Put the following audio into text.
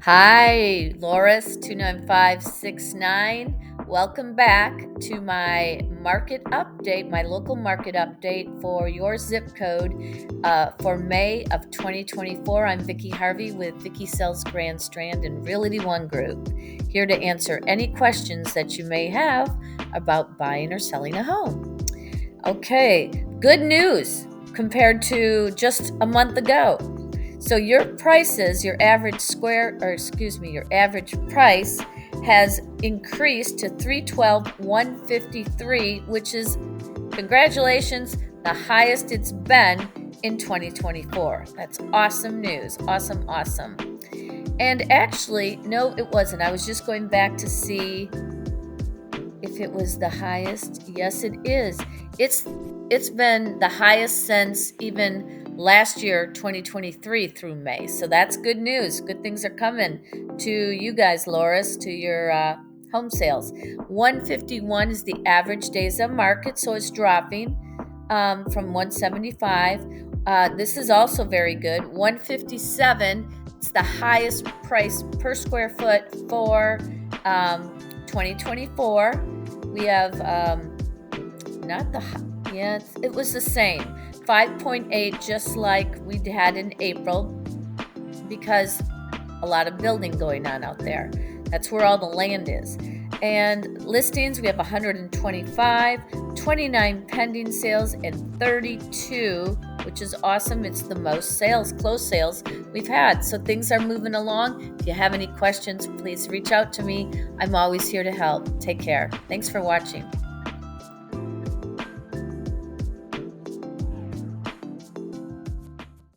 Hi, Loris29569. Welcome back to my market update, my local market update for your zip code for May of 2024. I'm Vicki Harvey with Vicki Sells Grand Strand and Realty One Group, here to answer any questions that you may have about buying or selling a home. Okay, good news compared to just a month ago. So your prices, your average price has increased to 312,153, which is, congratulations, the highest it's been in 2024. That's awesome news. Awesome. And actually, no, it wasn't. I was just going back to see if it was the highest. Yes, it is. It's been the highest since even last year, 2023 through May. So that's good news. Good things are coming to you guys, Loris, to your home sales. 151 is the average days on market, so it's dropping from 175. This is also very good. 157, it's the highest price per square foot for 2024. We have not the yeah, it was the same 5.8, just like we had in April, because a lot of building going on out there. That's where all the land is. And listings, we have 125, 29 pending sales, and 32, which is awesome. It's the most closed sales we've had. So things are moving along. If you have any questions, please reach out to me. I'm always here to help. Take care. Thanks for watching.